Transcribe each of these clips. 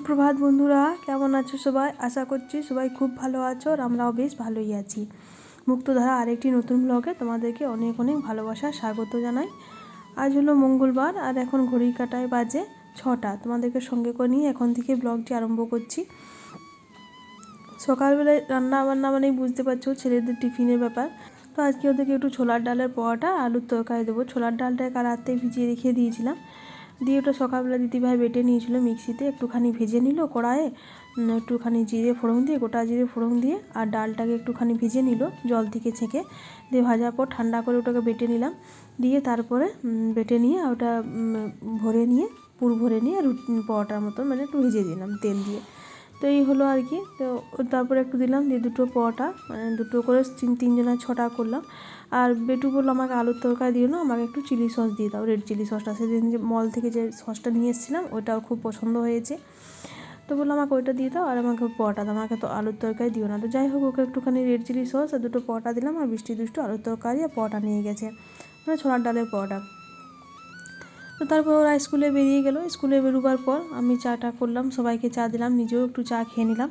সুপ্রভাত বন্ধুরা, কেমন আছো সবাই? আশা করছি সবাই খুব ভালো আছো আর আমরাও বেশ ভালোই আছি। মুক্তধারা আরেকটি নতুন ব্লগে তোমাদেরকে অনেক অনেক ভালোবাসা স্বাগত জানাই। আজ হলো মঙ্গলবার আর এখন ঘড়ি কাটায় বাজে 6টা। তোমাদেরকে সঙ্গে করে নিয়ে এখন থেকে ব্লগটি আরম্ভ করছি। সকালবেলায় রান্না বান্না মানেই বুঝতে পারছো ছেলেদের টিফিনের ব্যাপার। তো আজকে ওদেরকে একটু ছোলার ডালের পরোটা আলুর তরকারি দেবো। ছোলার ডালটা কাল রাতে ভিজিয়ে রেখে দিয়েছিলাম, দিয়ে ওটা সকালবেলা দিদিভাই বেটে নিয়েছিল মিক্সিতে, একটুখানি ভেজে নিল কড়াইয়ে, একটুখানি জিরে ফোড়ন দিয়ে, গোটা জিরে ফোড়ন দিয়ে, আর ডালটাকে একটুখানি ভেজে নিল জল থেকে ছেঁকে, দিয়ে ভাজার পর ঠান্ডা করে ওটাকে বেটে নিলাম, দিয়ে তারপরে বেটে নিয়ে ওটা ভরে নিয়ে পুর ভরে নিয়ে পরোটার মতন মানে একটু ভেজে দিলাম তেল দিয়ে। তো এই হলো আর কি। তো তারপরে একটু দিলাম, দিয়ে দুটো পরোটা মানে দুটো করে তিনজনের 6টা করলাম। আর বেটু বললো আমাকে আলুর তরকারি দিও না, আমাকে একটু চিলি সস দিয়ে দাও, রেড চিলি সসটা। সেদিন যে মল থেকে যে সসটা নিয়ে এসেছিলাম ওইটাও খুব পছন্দ হয়েছে, তো বললো আমাকে ওইটা দিয়ে দাও আর আমাকে পরোটা দাও, আমাকে তো আলুর তরকারি দিও না। তো যাই হোক, ওকে একটুখানি রেড চিলি সস আর দুটো পরোটা দিলাম, আর বৃষ্টি দুষ্টু আলুর তরকারি আর পরোটা নিয়ে গেছে, মানে ছোলার ডালের পরোটা। তো তারপর ওরা স্কুলে বেরিয়ে গেল। স্কুলে বেরোবার পর আমি চাটা করলাম, সবাইকে চা দিলাম, নিজেও একটু চা খেয়ে নিলাম।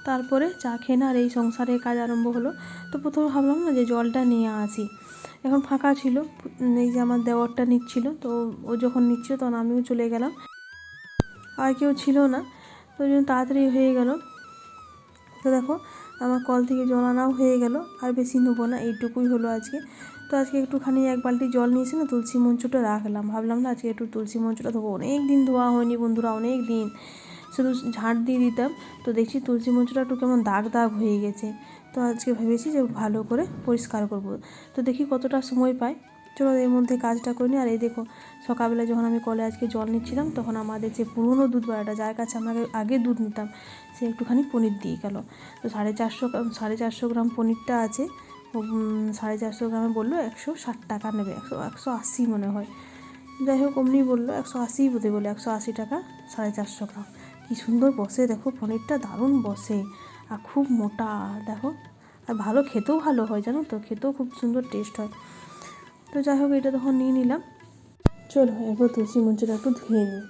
তারপরে চা খেয়ে না আর এই সংসারের কাজ আরম্ভ হলো। তো প্রথমে ভাবলাম না যে জলটা নিয়ে আসি, এখন ফাঁকা ছিল, এই যে আমার দেওরটা নিচ্ছিল, তো ও যখন নিচ্ছিল তখন আমিও চলে গেলাম, আর কেউ ছিল না, তো ওই জন্য তাড়াতাড়ি হয়ে গেল। তো দেখো আমার কল থেকে জল আনাও হয়ে গেল, আর বেশি নেবো না, এইটুকুই হলো আজকে। তো আজকে একটুখানি 1 বালতি জল নিয়েছি না, তুলসী মঞ্চটা রাখলাম, ভাবলাম না আজকে একটু তুলসী মঞ্চটা ধোবো, অনেক দিন ধোয়া হয়নি বন্ধুরা, অনেক দিন। শুধু ঝাঁট দিয়ে দিতাম, তো দেখছি তুলসী মঞ্চটা একটু কেমন দাগ দাগ হয়ে গেছে। তো আজকে ভেবেছি যে ভালো করে পরিষ্কার করব। তো দেখি কতটা সময় পাই, চলো এর মধ্যে কাজটা করে নিই। আর এই দেখো, সকালবেলা যখন আমি কলে আজকে জল নিচ্ছিলাম তখন আমাদের যে পুরনো দুধওয়ালাটা, যার কাছে আমাকে আগে দুধ নিতাম, সে একটুখানি পনির দিয়ে গেল। তো 450 গ্রাম পনিরটা আছে, 450 গ্রামে বললো 160 টাকা নেবে, 180 মনে হয়। যাই হোক অমনি বললো 180 বোধহয়, বলে 180 টাকা 450 গ্রাম। কী সুন্দর বসে দেখো পনিরটা, দারুণ বসে আর খুব মোটা দেখো, আর ভালো খেতেও ভালো হয় জানো তো, খেতেও খুব সুন্দর টেস্ট হয়। তো যাই হোক এটা তখন নিয়ে নিলাম। চলো এরপর তুলসী মঞ্চটা একটু ধুয়ে নিই।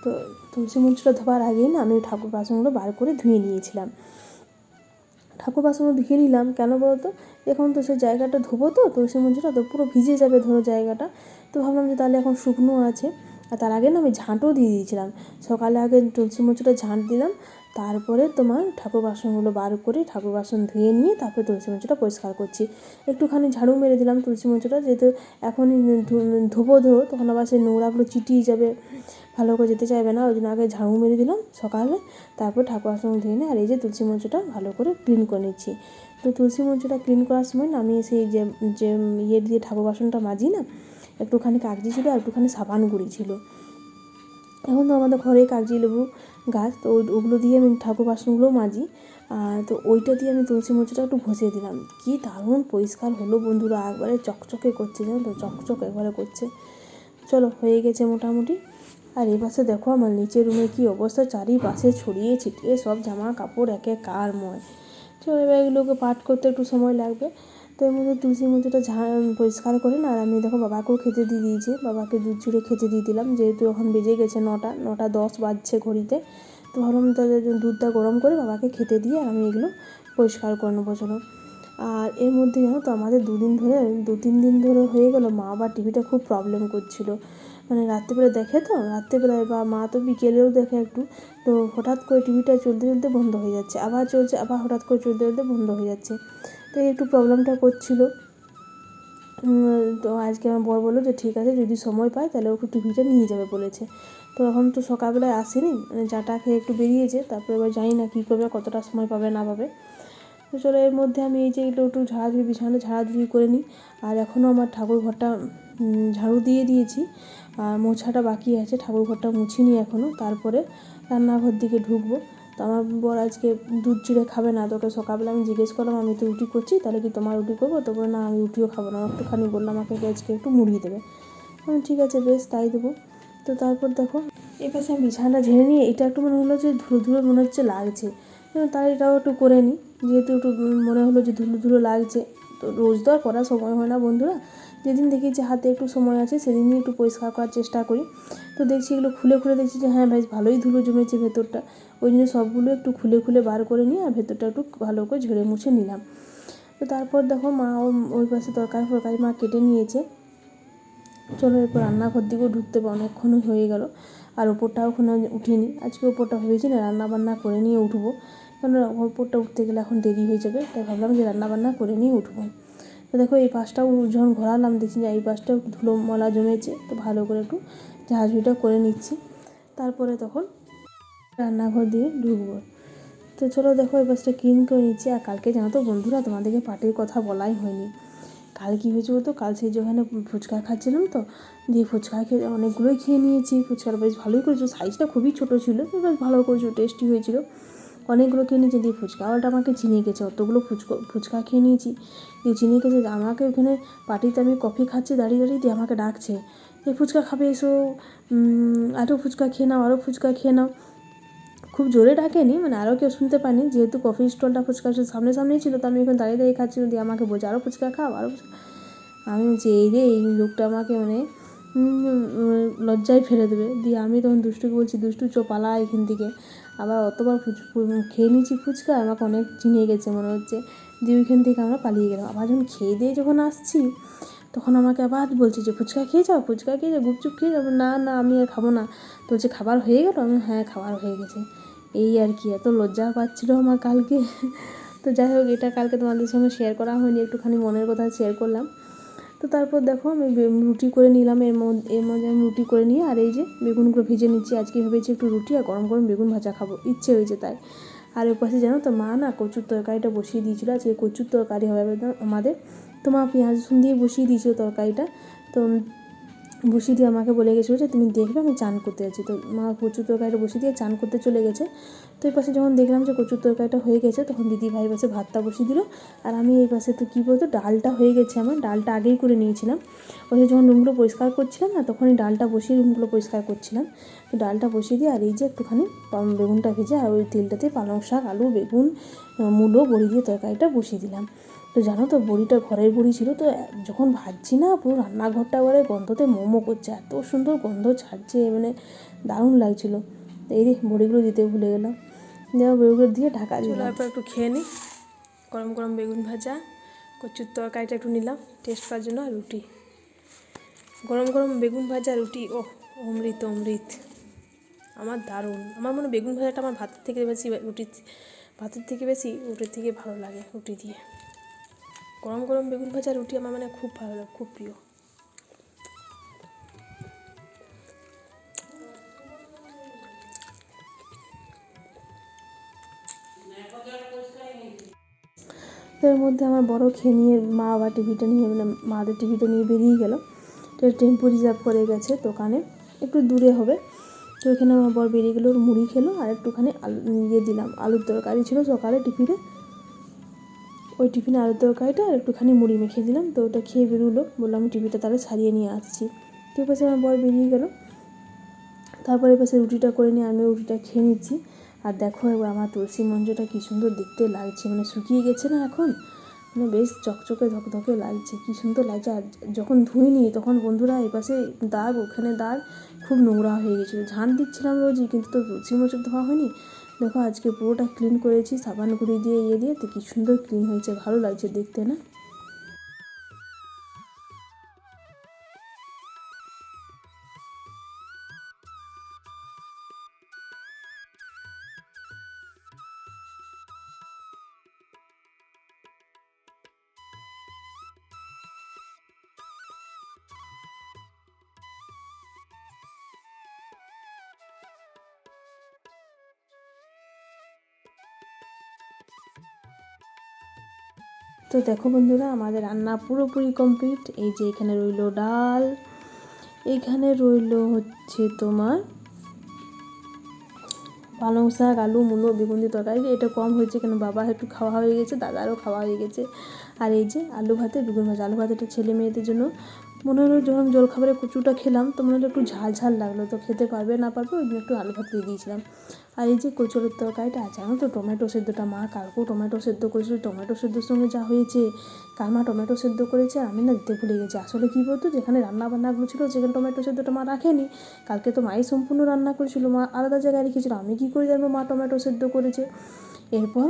তো তুলসী মঞ্চটা ধোবার আগেই না আমি ঠাকুর বাসনগুলো বার করে ধুয়ে নিয়েছিলাম। ঠাকুর বাসনগুলো ধুয়ে নিলাম কেন বলো তো, এখন তো সেই জায়গাটা ধোবো, তো তুলসী মঞ্চটা তো পুরো ভিজে যাবে ধরো জায়গাটা। তো ভাবলাম যে তাহলে এখন শুকনো আছে, আর তার আগে না আমি ঝাঁটও দিয়ে দিয়েছিলাম, সকালে আগে তুলসী মঞ্চটা ঝাঁট দিলাম, তারপরে তোমার ঠাকুর বাসনগুলো বার করে ঠাকুর বাসন ধুয়ে নিয়ে তারপরে তুলসী মঞ্চটা পরিষ্কার করছি। একটুখানি ঝাড়ু মেরে দিলাম তুলসী মঞ্চটা, যেহেতু এখনই ধোবো তখন আবার সেই নোংরাগুলো চিটিয়ে যাবে, ভালো করে যেতে চাইবে না, ওই জন্য আগে ঝাড়ু মেরে দিলাম সকালে, তারপর ঠাকুর বাসন ধুয়ে নিয়ে আর এই যে তুলসী মঞ্চটা ভালো করে ক্লিন করে নিচ্ছি। তো তুলসী মঞ্চটা ক্লিন করার সময় না আমি সেই যে যে ইয়ে দিয়ে ঠাকুর বাসনটা মাজি না, একটুখানি কাগজি ছিল আর একটুখানি সাবান গুঁড়ি ছিল। এখন তো আমাদের ঘরে কাগজি লেবু গাছ, তো ওগুলো দিয়ে আমি ঠাকুর বাসনগুলোও মাজি, তো ওইটা দিয়ে আমি তুলসী মঞ্চটা একটু ঘষে দিলাম, কি দারুণ পরিষ্কার হলো বন্ধুরা, একবারে চকচকে করছে জানো তো, চকচক একবারে করছে। চলো হয়ে গেছে মোটামুটি। আর এই পাশে দেখো আমার নিচের রুমে কী অবস্থা, চারিপাশে ছড়িয়ে ছিটিয়ে সব জামা কাপড় একাকারময়। চলো এবার এগুলোকে পাঠ করতে একটু সময় লাগবে। তো এর মধ্যে তুলসী মঞ্চটা পরিষ্কার করে না, আর আমি দেখো বাবাকেও খেতে দিয়ে দিয়েছি, বাবাকে দুধ চুড়ে খেতে দিয়ে দিলাম, যেহেতু এখন বেজে গেছে 9:10 বাজছে ঘড়িতে। তো ভাবলাম তাদের দুধটা গরম করে বাবাকে খেতে দিয়ে আর আমি এগুলো পরিষ্কার করে নেবো। চলো আর এর মধ্যে জানো তো আমাদের 2-3 দিন ধরে হয়ে গেল মা আবার টিভিটা খুব প্রবলেম করছিল, মানে রাত্রেবেলা দেখে, তো রাত্রেবেলায় বা মা তো বিকেলেও দেখে একটু, তো হঠাৎ করে টিভিটা চলতে চলতে বন্ধ হয়ে যাচ্ছে, আবার চলছে, আবার হঠাৎ করে চলতে চলতে বন্ধ হয়ে যাচ্ছে, তো একটু প্রবলেমটা করছিল। তো আজকে আমার বর বললো যে ঠিক আছে যদি সময় পায় তাহলে একটু টিভিটা নিয়ে যাবে বলেছে। তো এখন তো সকালবেলায় আসেনি, মানে চাটা খেয়ে একটু বেরিয়েছে, তারপরে এবার জানি না কী করবে, কতটা সময় পাবে না পাবে। তো চলো এর মধ্যে আমি এই যে একটু ঝাড়াঝুড়ি, বিছানাটা ঝাড়াঝুড়ি করে নিই। আর এখনও আমার ঠাকুর ঘরটা ঝাড়ু দিয়ে দিয়েছি, আর মোছাটা বাকি আছে, ঠাকুর ঘরটা মুছিনি এখনও, তারপরে রান্নাঘর দিকে ঢুকবো। তো আমার বর আজকে দুধ চিড়ে খাবে না, তোকে সকালবেলা আমি জিজ্ঞেস করলাম আমি তো রুটি করছি, তাহলে কি তোমার রুটি করবো, তো বলে না আমি রুটিও খাবো না, একটুখানি বললাম আমাকে আজকে একটু মুড়িয়ে দেবে, আমি ঠিক আছে বেশ তাই দেবো। তো তারপর দেখো এই পাশে আমি বিছানাটা ঝেড়ে নিয়ে এটা একটু মনে হলো যে ধুলো ধুলো মনে হচ্ছে লাগছে, তাই এটাও একটু করে নিই, যেহেতু একটু মনে হলো যে ধুলো ধুলো লাগছে। তো রোজ তো আর করার সময় হয় না বন্ধুরা, যেদিন দেখি যে হাতে একটু সময় আছে সেদিনই একটু পরিষ্কার করার চেষ্টা করি। তো দেখছি এগুলো খুলে খুলে দেখছি যে হ্যাঁ বেশ ভালোই ধুলো জমেছে ভেতরটা, ওই জন্য সবগুলো একটু খুলে খুলে বার করে নিয়ে আর ভেতরটা একটু ভালো করে ঝেড়ে মুছে নিলাম। তো তারপর দেখো মা ওই পাশে তরকারি মা কেটে নিয়েছে। চলো এরপর রান্নাঘর দিকেও ঢুকতে অনেকক্ষণ হয়ে গেল, আর ওপরটাও ওখানে উঠিনি। আজকে ওপরটা ভেবেছি না রান্নাবান্না করে নিয়ে উঠবো, কারণ ওপরটা উঠতে গেলে এখন দেরি হয়ে যাবে, তাই ভাবলাম যে রান্নাবান্না করে নিয়ে উঠবো। তো দেখো এই পাশটাও যখন ঘোরালাম দেখছি যে এই পাশটাও একটু ধুলো মলা জমেছে, তো ভালো করে একটু ঝাড়ঝুড়িটা করে নিচ্ছি, তারপরে তখন রান্নাঘর দিয়ে ঢুকবো। তো চলো দেখো এই পাশটা ক্লিন করে নিচ্ছি। আর কালকে জানো তো বন্ধুরা, তোমাদেরকে পার্টির কথা বলাই হয়নি। কাল কী হয়েছে বলতো, কাল সেই যেখানে ফুচকা খাচ্ছিলাম, তো দিয়ে ফুচকা খেয়ে অনেকগুলোই খেয়ে নিয়েছি। ফুচকাটা বেশ ভালোই করেছো, সাইজটা খুবই ছোটো ছিল, বেশ ভালো করেছো, টেস্টি হয়েছিল। অনেকগুলো খেয়ে নিয়েছি, দিয়ে ফুচকাওয়ালাটা আমাকে চিনিয়ে গেছে, অতগুলো ফুচকা খেয়ে নিয়েছি। দিয়ে চিনিয়ে গেছে আমাকে, ওখানে পার্টিতে আমি কফি খাচ্ছি দাঁড়িয়ে দাঁড়িয়ে, দিয়ে আমাকে ডাকছে এই ফুচকা খাবে এসো, আরও ফুচকা খেয়ে নাও, আরও ফুচকা খেয়ে নাও। খুব জোরে ডাকেনি, মানে আরও কেউ শুনতে পায়নি, যেহেতু কফি স্টলটা ফুচকা সামনেই ছিল, তো আমি এখন দাঁড়িয়ে দাঁড়িয়ে খাচ্ছিলাম। দিয়ে আমাকে বলছে আরও ফুচকা খাও, আরও ফুচকা। আমি বলছি এই লোকটা আমাকে মানে লজ্জায় ফেলে দেবে। দিয়ে আমি তখন দুষ্টুকে বলছি দুষ্টু চো পালা এখান থেকে, আবার অতবার খেয়ে নিয়েছি ফুচকা, আমাকে অনেক চিনিয়ে গেছে মনে হচ্ছে। দিয়ে ওইখান থেকে আমরা পালিয়ে গেলাম। আবার যখন খেয়ে দিয়ে যখন আসছি, তখন আমাকে আবার বলছে যে ফুচকা খেয়ে যাও, গুপচুপ খেয়ে যাবো। না না আমি আর খাবো না। তো বলছে খাবার হয়ে গেল, আমি হ্যাঁ খাবার হয়ে গেছে। এই আর কি, এত লজ্জা পাচ্ছিলো আমার কালকে। তো যাই হোক, এটা কালকে তোমাদের সঙ্গে শেয়ার করা হয়নি, একটুখানি মনের কথা শেয়ার করলাম। তো তারপর দেখো আমি রুটি করে নিলাম, এর মধ্যে আমি রুটি করে নিয়ে আর এই যে বেগুনগুলো ভেজে নিচ্ছি। আজকে ভেবেছি একটু রুটি আর গরম গরম বেগুন ভাজা খাবো, ইচ্ছে হয়েছে তাই। আর ওর পাশে জানো তো মা না কচুর তরকারিটা বসিয়ে দিয়েছিলো, আজকে কচুর তরকারি হবে আমাদের। তো মা পেঁয়াজ রসুন দিয়ে বসিয়ে দিয়েছিলো তরকারিটা। তো বসিয়ে দিয়ে আমাকে বলে গেছিলো যে তুমি দেখবে আমি চান করতে যাচ্ছি। তো মা কচুর তরকারিটা বসিয়ে দিয়ে চান করতে চলে গেছে। তো এই পাশে যখন দেখলাম যে কচুর তরকারিটা হয়ে গেছে, তখন দিদি ভাই পাশে ভাতটা বসিয়ে দিল। আর আমি এই পাশে তো কী বলতো, ডালটা হয়ে গেছে আমার, ডালটা আগেই করে নিয়েছিলাম। ওই যখন রুমগুলো পরিষ্কার করছিলাম না, তখনই ডালটা বসিয়ে রুমগুলো পরিষ্কার করছিলাম। তো ডালটা বসিয়ে দিয়ে আর এই যে একটুখানি বেগুনটা ভেজে আর ওই তেলটাতে পালং শাক, আলু, বেগুন, মূলো, বড়ি দিয়ে তরকারিটা বসিয়ে দিলাম। তো জানো তো বড়িটা ঘরের বড়ি ছিল, তো যখন ভাজছি না পুরো রান্নাঘরটা এবারে গন্ধতে মোমো করছে, এত সুন্দর গন্ধ ছাড়ছে, মানে দারুণ লাগছিলো। এই রে বড়িগুলো দিতে ভুলে গেলাম, যেমন বড়িগুলো দিয়ে ঢাকা দিলাম। তারপর একটু খেয়ে নিই, গরম গরম বেগুন ভাজা, কচুর তরকারিটা একটু নিলাম টেস্ট করার জন্য, আর রুটি, গরম গরম বেগুন ভাজা রুটি, ও অমৃত অমৃত, আমার দারুণ। আমার মনে বেগুন ভাজাটা আমার ভাতের থেকে বেশি রুটির থেকে ভালো লাগে, রুটি দিয়ে গরম গরম বেগুন ভাজা রুটি আমার মানে খুব ভালো লাগে, খুব প্রিয়। এর মধ্যে আমার বড় খেয়ে নিয়ে মা আবার টিভিটা নিয়ে, মানে মাদের টিভিটা নিয়ে বেরিয়ে গেল। তো টেম্পো রিজার্ভ করে গেছে দোকানে, একটু দূরে হবে। তো এখানে আমার বর বেরিয়ে গেলো, মুড়ি খেলো আর একটুখানি দিলাম, আলুর তরকারি ছিল সকালে টিফিনে, ওই টিফিনে আলুর তরকারিটা আর একটুখানি মুড়ি মেখে দিলাম। তো ওটা খেয়ে বেরোলো, বললাম আমি টিভিটা তাহলে সারিয়ে নিয়ে আসছি। তো পাশে আমার বর বেরিয়ে গেলো। তারপরে পাশে রুটিটা করে নিয়ে আমি রুটিটা খেয়ে নিচ্ছি। আর দেখো এবার আমার তুলসী মঞ্জটা কী সুন্দর দেখতে লাগছে, মানে শুকিয়ে গেছে না এখন, মানে বেশ চকচকে ধকধকে লাগছে, কী সুন্দর লাগছে। আর যখন ধুইনি তখন বন্ধুরা এপাশে দাগ, ওখানে দাগ, খুব নোংরা হয়ে গেছিলো। ঝাঁট দিচ্ছিলাম রোজই, কিন্তু তো তুলসী মঞ্চ ধোয়া হয়নি। দেখো আজকে পুরোটা ক্লিন করেছি সাবান গুঁড়ি দিয়ে তো কী সুন্দর ক্লিন হয়েছে, ভালো লাগছে দেখতে না। তো দেখো বন্ধুরা, আমাদের রান্না পুরোপুরি কমপ্লিট। এই যে এখানে রইলো ডাল, এখানে রইলো হচ্ছে তোমার পালং শাক, আলু, মূলো, বেগুন দিয়ে তরকারি। এটা কম হয়েছে কেন, বাবা একটু খাওয়া হয়ে গেছে, দাদারও খাওয়া হয়ে গেছে। আর এই যে আলু ভাতে বেগুন ভাজা, আলু ভাতেটা ছেলে মেয়েদের জন্য মনে হলো যখন জলখাবারে কচুটা খেলাম তো মনে হলো একটু ঝাল ঝাল লাগলো, তো খেতে পারবে না পারবে ওই জন্য একটু আলু ভাত দিয়ে দিয়েছিলাম। আর এই যে কচুরের তরকারিটা আছে, জানো তো টমেটো সেদ্ধটা মা কালকেও টমেটো সেদ্ধ করেছিল, টমেটো সেদ্ধর সঙ্গে যা হয়েছে, কার মা টমেটো সেদ্ধ করেছে আমি না দিতে ভুলে গেছি। আসলে কী বলতো, যেখানে রান্নাবান্নাগুলো ছিল সেখানে টমেটো সেদ্ধটা মা রাখেনি, কালকে তো মাই সম্পূর্ণ রান্না করেছিল, মা আলাদা জায়গায় রেখেছিল, আমি কী করে জানবো মা টমেটো সেদ্ধ করেছে। এরপর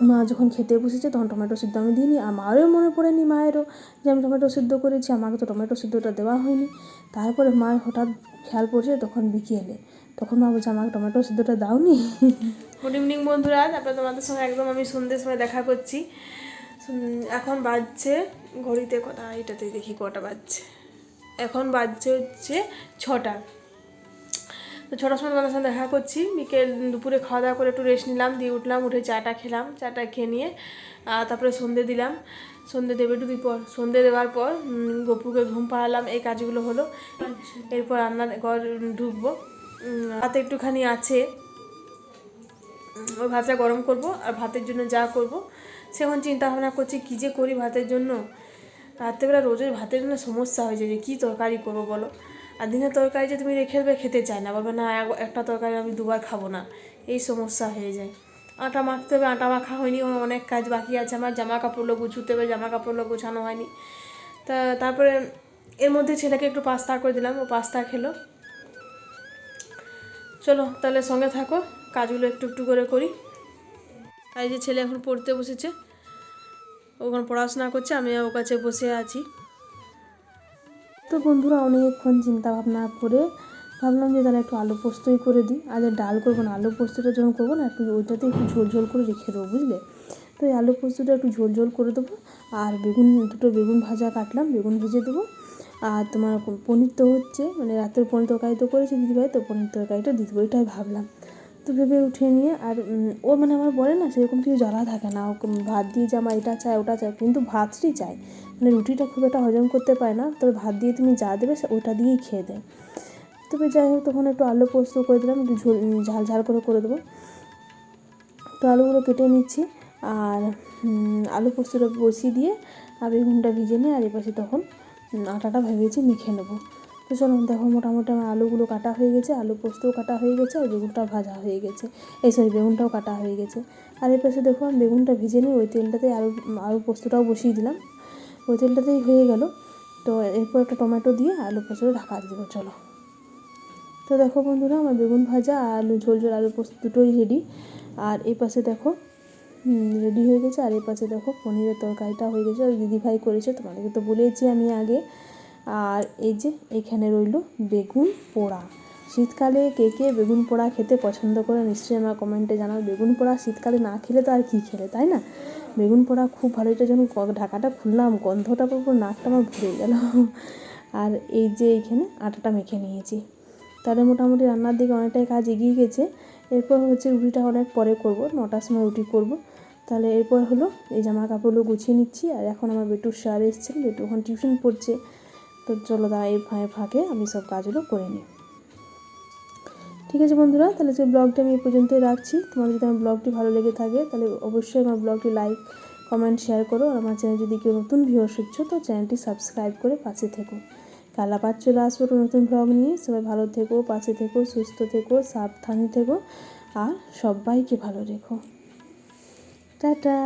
মা যখন খেতে বসেছে তখন টমেটো সিদ্ধ আমি দিইনি, আর মায়েরও মনে পড়েনি মায়েরও যে আমি টমেটো সিদ্ধ করেছি, আমাকে তো টমেটো সিদ্ধটা দেওয়া হয়নি। তারপরে মা হঠাৎ খেয়াল পড়ছে তখন বিকেলে, তখন মা বলছে আমাকে টমেটো সিদ্ধটা দাওনি। গুড ইভিনিং বন্ধুরা, তারপরে তোমাদের সঙ্গে একদম আমি সন্ধ্যের সময় দেখা করছি। এখন বাজছে ঘড়িতে কটা, এটাতে দেখি কটা বাজছে, এখন বাজছে হচ্ছে 6টা। তো 6টার সময় তোমাদের সঙ্গে দেখা করছি। বিকেল দুপুরে খাওয়া দাওয়া করে একটু রেস্ট নিলাম, দিয়ে উঠলাম, উঠে চাটা খেলাম, চাটা খেয়ে নিয়ে তারপরে সন্ধে দিলাম। সন্ধে দেবে একটু পর, সন্ধে দেওয়ার পর গপুকে ঘুম পাড়ালাম, এই কাজগুলো হলো। এরপর রান্নার ঘর ঢুকবো, ভাত একটুখানি আছে, ওই ভাতটা গরম করব, আর ভাতের জন্য যা করব সেখন চিন্তা ভাবনা করছি কী যে করি ভাতের জন্য। রাত্রেবেলা রোজ ভাতের জন্য সমস্যা হয়ে যায় যে কী তরকারি করবো বলো। আর দিনের তরকারি যে তুমি রেখে দেবে খেতে চায় না, বলবে না একটা তরকারি আমি দুবার খাবো না, এই সমস্যা হয়ে যায়। আটা মাখতে হবে, আটা মাখা হয়নি, অনেক কাজ বাকি আছে আমার, জামা কাপড়গুলো গুছোতে হবে, জামা কাপড়গুলো গোছানো হয়নি। তারপরে এর মধ্যে ছেলেকে একটু পাস্তা করে দিলাম, ও পাস্তা খেলো। চলো তাহলে সঙ্গে থাকো, কাজগুলো একটু একটু করে করি। আর এই যে ছেলে এখন পড়তে বসেছে, ওখানে পড়াশোনা করছে, আমি ওর কাছে বসে আছি। তো বন্ধুরা অনেকক্ষণ চিন্তা ভাবনা করে ভাবলাম যে তাহলে একটু আলু পোস্তই করে দিই, আজ ডাল করবো না, আলু পোস্তটা যখন করবো না একটু ওইটাতে একটু ঝোল ঝোল করে রেখে দেবো, বুঝলে। তো এই আলু পোস্তটা একটু ঝোল ঝোল করে দেবো, আর দুটো বেগুন ভাজা কাটলাম, বেগুন ভেজে দেবো। আর তোমার পনির তো হচ্ছে, মানে রাতের পনির তরকারি তো করেছে দিদিভাই, তো পনির তরকারিটা দিয়ে দেবো, এটাই ভাবলাম। তো ভেবে উঠে নিয়ে আর ও মানে আমার বলে না সেরকম কিছু জ্বালা থাকে না, ও ভাত দিয়ে যে আমার এটা চায় ওটা চায়, কিন্তু ভাতটাই চায়, মানে রুটিটা খুব একটা হজম করতে পারে না, তবে ভাত দিয়ে তুমি যা দেবে ওটা দিয়েই খেয়ে দেয়। তবে যাই হোক তখন একটু আলু পোস্ত করে দিলাম, একটু ঝাল ঝাল করে দেবো। তো আলুগুলো কেটে নিচ্ছি, আর আলু পোস্তটা বসিয়ে দিয়ে আর বেগুনটা ভিজে নিয়ে আর এপাশে তখন আটাটা ভেবেছি মেখে নেবো। তো চলো দেখো মোটামুটি আমার আলুগুলো কাটা হয়ে গেছে, আলু পোস্তও কাটা হয়ে গেছে, আর বেগুনটাও ভাজা হয়ে গেছে, বেগুনটাও কাটা হয়ে গেছে। আর এর পাশে দেখো আমি বেগুনটা ভিজে নিয়ে ওই তেলটাতে আলু পোস্তটাও বসিয়ে দিলাম, ওই তেলটাতেই হয়ে গেল। তো এরপর একটা টমেটো দিয়ে আলু পোস্তটা ঢাকা দেবো। চলো তো দেখো বন্ধুরা আমার বেগুন ভাজা আর আলু ঝোল আলু পোস্ত দুটোই রেডি। আর এই পাশে দেখো রেডি হয়ে গেছে, আর এই পাশে দেখো পনিরের তরকারিটা হয়ে গেছে, ওই দিদিভাই করেছে, তোমাদেরকে তো বলেছি আমি আগে। আর এই যে এখানে রইল বেগুন পোড়া। শীতকালে কে কে বেগুন পোড়া খেতে পছন্দ করে নিশ্চয়ই আমার কমেন্টে জানাও। বেগুন পোড়া শীতকালে না খেলে তো আর কী খেলে, তাই না। বেগুন পোড়া খুব ভালো, এটা যখন ঢাকাটা খুললাম গন্ধটা পুরো নাকটা আমার ভরে গেল। আর এই যে এইখানে আটাটা মেখে নিয়েছি, তাহলে মোটামুটি রান্নার দিকে অনেকটাই কাজ এগিয়ে গেছে। এরপর হচ্ছে রুটিটা অনেক পরে করব, 9টার সময় রুটি করব। তাহলে এরপর হলো এই জামা কাপড়গুলো গুছিয়ে নিচ্ছি, আর এখন আমার বেটুর স্যার এসেছেন, বেটু এখন টিউশন পড়ছে। তো চলো এই ফাঁকে আমি সব কাজগুলো করে নিই। ঠিক আছে বন্ধুরা, তাহলে যে ব্লগটা আমি এই পর্যন্তই রাখছি। তোমাদের যদি আমার ব্লগটি ভালো লেগে থাকে তাহলে অবশ্যই আমার ব্লগটি লাইক কমেন্ট শেয়ার করো, আর আমার চ্যানেল যদি কেউ নতুন ভিউয়ার্স হচ্ছো তো চ্যানেলটি সাবস্ক্রাইব করে পাশে থেকো। কাল আবার চলে আসবো নতুন ব্লগ নিয়ে। সবাই ভালো থেকো, পাশে থেকো, সুস্থ থেকো, সাবধানে থেকো, আর সবাইকে ভালো রেখো। টাটা।